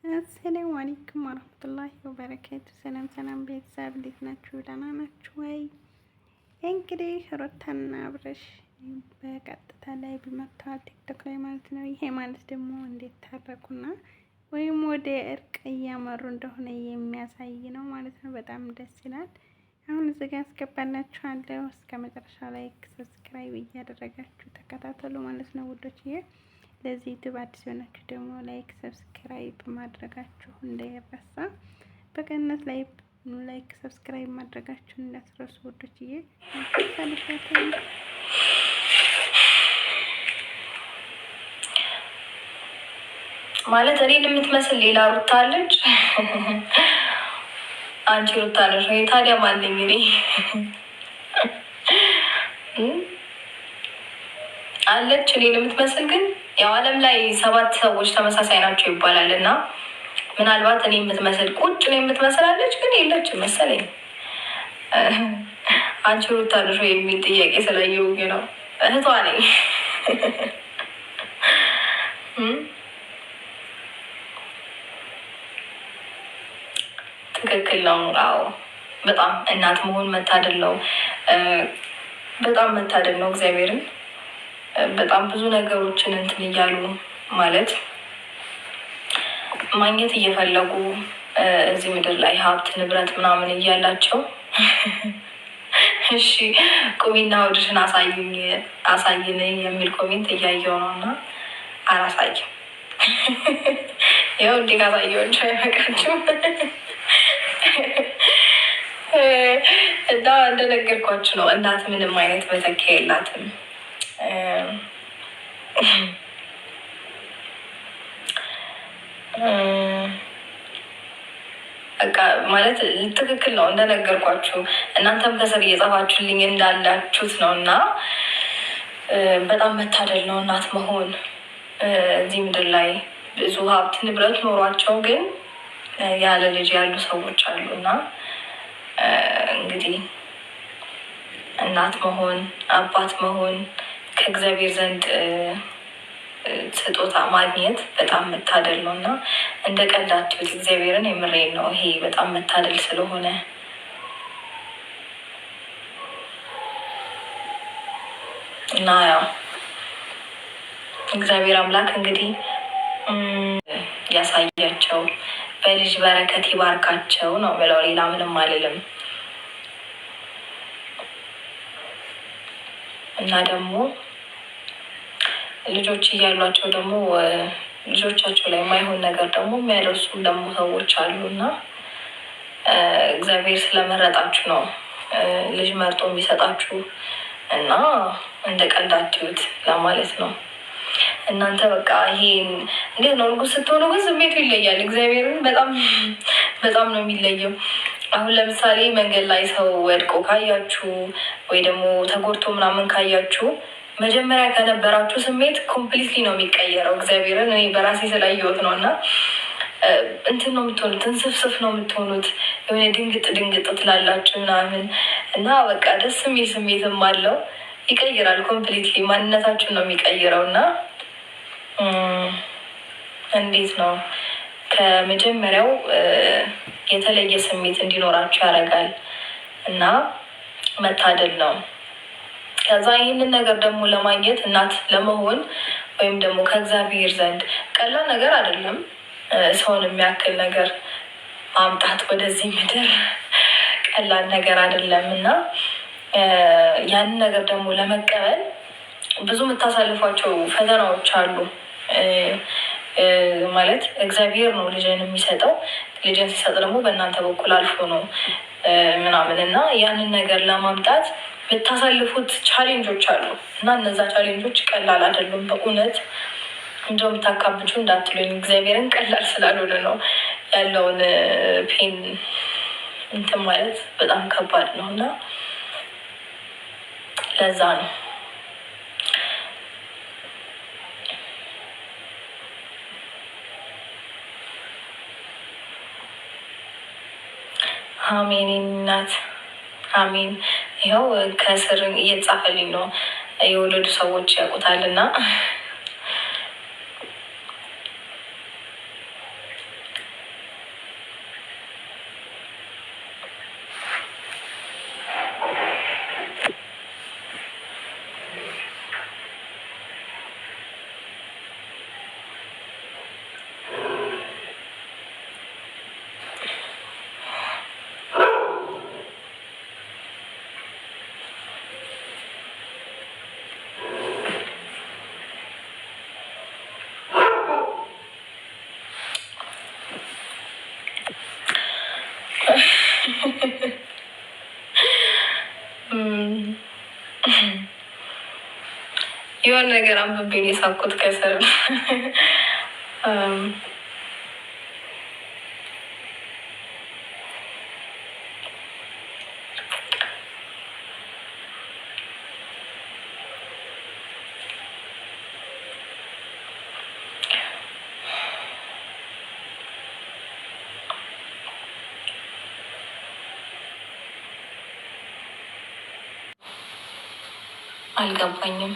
አሰላሙ አለይኩም ወረህመቱላሂ ወበረካቱ። ሰላም ቤተሰብ እንዴት ናችሁ? ደህና ናችሁ ወይ? እንግዲህ ሩታና አብርሽ በቀጥታ ላይ መጥተዋል ቲክቶክ ላይ ማለት ነው። ይሄ ማለት ደግሞ እንዴት ታረቁና ወይም ወደ እርቅ እያመሩ እንደሆነ የሚያሳይ ነው ማለት ነው። በጣም ደስ ይላል። አሁን እዚህ ጋር አስገባላችኋለሁ። እስከ መጨረሻ ላይ ሰብስክራይብ እያደረጋችሁ ተከታተሉ ማለት ነው ውዶች። ለዚህ ዩቲዩብ አዲስ የሆናችሁ ደግሞ ላይክ ሰብስክራይብ ማድረጋችሁ እንዳይረሳ። በቀነት ላይክ ሰብስክራይብ ማድረጋችሁ እንዳትረሱ ውዶችዬ። ማለት እኔን የምትመስል ሌላ ሩታ አለች። አንቺ ሩታ ነሽ ወይ ታዲያ? ማንኝ እኔ አለች እኔን የምትመስል ግን ያው ዓለም ላይ 7 ሰዎች ተመሳሳይ ናቸው ይባላል እና ምናልባት እኔ የምትመስል ቁጭ ነው የምትመስላለች ግን የለችም መሰለኝ። አንቺ ሩታ ነሽ ወይ የሚል ጥያቄ ስላየሁኝ ነው። እህቷ ነኝ። ትክክል ነው። አዎ በጣም እናት መሆን መታደል ነው። በጣም መታደል ነው። እግዚአብሔርን በጣም ብዙ ነገሮችን እንትን እያሉ ማለት ማግኘት እየፈለጉ እዚህ ምድር ላይ ሀብት ንብረት ምናምን እያላቸው እሺ ቁሚና ወድሽን አሳይን የሚል ኮሜንት እያየው ነው እና አላሳይም። ያው እንዲህ ካሳየዎች አይበቃችሁም እና እንደነገርኳችሁ ነው። እናት ምንም አይነት መተኪያ የላትም። በቃ ማለት ትክክል ነው እንደነገርኳችሁ፣ እናንተም ከስር እየጻፋችሁልኝ እንዳላችሁት ነው እና በጣም መታደል ነው እናት መሆን። እዚህ ምድር ላይ ብዙ ሀብት ንብረት ኖሯቸው ግን ያለ ልጅ ያሉ ሰዎች አሉ እና እንግዲህ እናት መሆን አባት መሆን ከእግዚአብሔር ዘንድ ስጦታ ማግኘት በጣም መታደል ነው እና እንደ ቀልድ አትዩት። እግዚአብሔርን የምሬን ነው። ይሄ በጣም መታደል ስለሆነ እና ያው እግዚአብሔር አምላክ እንግዲህ ያሳያቸው፣ በልጅ በረከት ይባርካቸው ነው ብለው ሌላ ምንም አልልም። እና ደግሞ ልጆች እያሏቸው ደግሞ ልጆቻቸው ላይ የማይሆን ነገር ደግሞ የሚያደርሱም ደግሞ ሰዎች አሉ እና እግዚአብሔር ስለመረጣችሁ ነው ልጅ መርጦ የሚሰጣችሁ እና እንደ ቀልድ አትዩት ለማለት ነው። እናንተ በቃ ይሄን እንዴት ነው እርጉዝ ስትሆኑ ግን ስሜቱ ይለያል። እግዚአብሔርን በጣም ነው የሚለየው። አሁን ለምሳሌ መንገድ ላይ ሰው ወድቆ ካያችሁ ወይ ደግሞ ተጎድቶ ምናምን ካያችሁ መጀመሪያ ከነበራችሁ ስሜት ኮምፕሊትሊ ነው የሚቀየረው። እግዚአብሔርን እኔ በራሴ ስላየሁት ነው እና እንትን ነው የምትሆኑት፣ እንስፍስፍ ነው የምትሆኑት፣ የሆነ ድንግጥ ትላላችሁ ምናምን እና በቃ ደስ የሚል ስሜትም አለው። ይቀይራል፣ ኮምፕሊትሊ ማንነታችሁን ነው የሚቀይረው እና እንዴት ነው ከመጀመሪያው የተለየ ስሜት እንዲኖራችሁ ያደርጋል እና መታደል ነው። ከዛ ይህንን ነገር ደግሞ ለማግኘት እናት ለመሆን ወይም ደግሞ ከእግዚአብሔር ዘንድ ቀላል ነገር አይደለም። ሰውን የሚያክል ነገር ማምጣት ወደዚህ ምድር ቀላል ነገር አይደለም እና ያንን ነገር ደግሞ ለመቀበል ብዙ የምታሳልፏቸው ፈተናዎች አሉ። ማለት እግዚአብሔር ነው ልጅን የሚሰጠው። ልጅን ሲሰጥ ደግሞ በእናንተ በኩል አልፎ ነው ምናምን እና ያንን ነገር ለማምጣት የምታሳልፉት ቻሌንጆች አሉ እና እነዛ ቻሌንጆች ቀላል አይደሉም። በእውነት እንደው የምታካብቹ እንዳትሉኝ፣ እግዚአብሔርን ቀላል ስላልሆነ ነው ያለውን ፔን እንትን ማለት በጣም ከባድ ነው እና ለዛ ነው አሜን እናት አሜን። ይኸው ከስር እየተጻፈልኝ ነው። የወለዱ ሰዎች ያውቁታልና የሆነ ነገር አንብቤን የሳኩት ከስር አልገባኝም።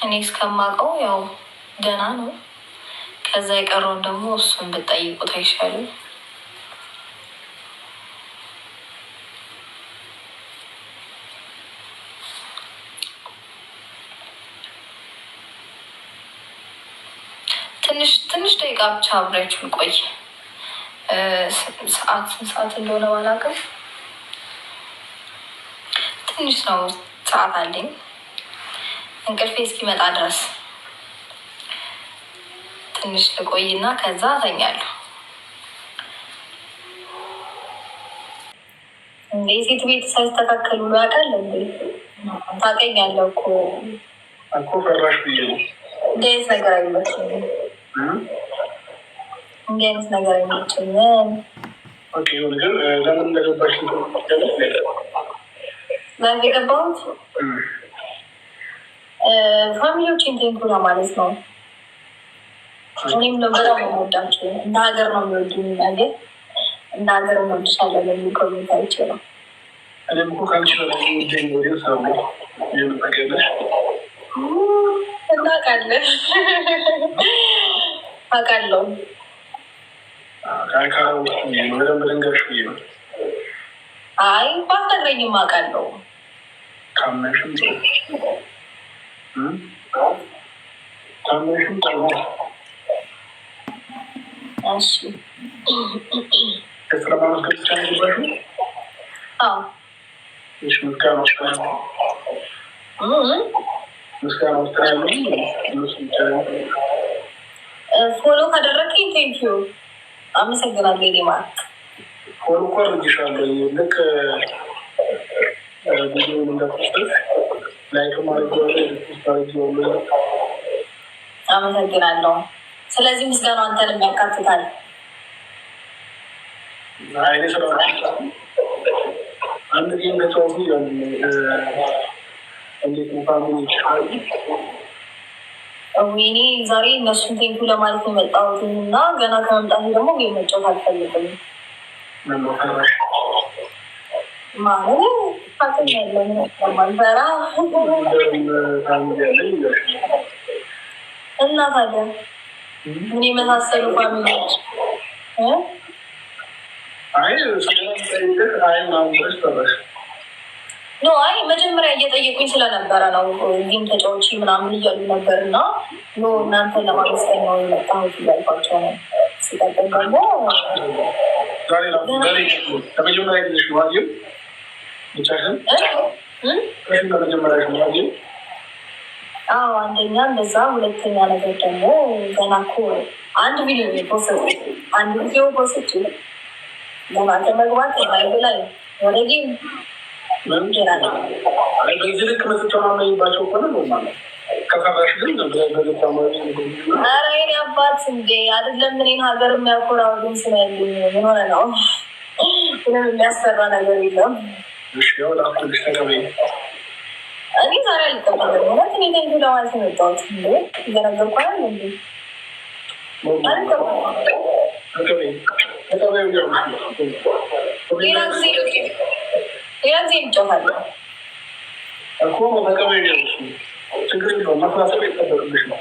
እኔ እስከማውቀው ያው ደህና ነው። ከዛ የቀረውን ደግሞ እሱን ብጠይቁት አይሻልም? ትንሽ ደቂቃ ብቻ አብሬያችሁ ቆይ። ሰዓት እንደሆነ ባላውቅም ትንሽ ነው ሰዓት አለኝ እንቅልፌ እስኪመጣ ድረስ ትንሽ ልቆይና ከዛ ተኛለሁ። እንዴ ሴት ቤት ሳይስተካከሉ ነው ያውቃል እንዴ? ታውቀኛለህ እኮ ፈራሽ ብዬ ነው። እንዲህ አይነት ነገር አይመችኝም። እንዲህ አይነት ነገር አይመችኝም። ኦኬ ይሁን። ግን ለምን እንደገባሽ ለምን የገባሁት ፋሚሊዎችን ቴንኩ ለማለት ነው። እኔም ነው በጣም የምወዳቸው። እንደ ሀገር ነው የሚወዱኝ። ነገር እንደ ሀገር እንወድሻለን የሚል ኮሜንት አይቼ ነው። እኔም እኮ ከአንቺ በላይ የሚወደኝ ወዲሁ ሰው የምታገለሽ እናውቃለን። አውቃለሁ። በደንብ ልንገርሽ ብዬ ነው። አይ ባትነግረኝም አውቃለሁ። ካመንሽም ካመንሽም ጥሩ። እሺ ስለማመስገን ብቻ ነው የገባሽው? አዎ። እሺ ምስጋና ፎሎ ካደረግኝ ቴንኪዩ አመሰግናለሁ። ሌማ ፎሎ እኮ አድርጌሻለሁ። ልክ ቪዲዮ እንደፖስት ላይክ ማድረግ አመሰግናለሁ። ስለዚህ ምስጋና አንተንም ያካትታል። አይኔ ስራ አንድ ጊዜ ከተወሩ እንዴት ፋሚሊ ይችላል። እኔ ዛሬ እነሱን ቴንኩ ለማለት ነው የመጣሁት እና ገና ከመምጣት ደግሞ ጌም መጫወት አልፈልግም ማለት ፋቅም ያለን ማንበራ እና ታዲያ ምን የመሳሰሉ ፋሚሊዎች አይ መጀመሪያ እየጠየቁኝ ስለነበረ ነው። ጌም ተጫዋች ምናምን እያሉ ነበር እና እናንተን ለማመስገን ነው የመጣሁት እያልኳቸው ነው። ሲቀጥል ደግሞ አንደኛ እንደዛ፣ ሁለተኛ ነገር ደግሞ ገና እኮ አንድ ቪዲዮ ፖስት ገና ከመግባት ላይ ወደ ጌም በዚህ ልክ ምትተማመኝባቸው ከሆነ ነው ማለት ከፈራሽ ግን ኧረ የእኔ አባት እንዴ አይደለም። እኔን ሀገር የሚያኮራ ወገን ስላለኝ ምን ሆነ ነው? ምንም የሚያስፈራ ነገር የለም። እኔ ዛሬ አልቀበልም። እውነት እኔ ቴንኪው ለማለት የመጣሁት እንዴ እየነገርኩ አይደል እንዴ? ሌላ ጊዜ እንጫወታለን እኮ ተቀበይ ችግር የለውም። መፍራት ይጠበቅብሽ ነው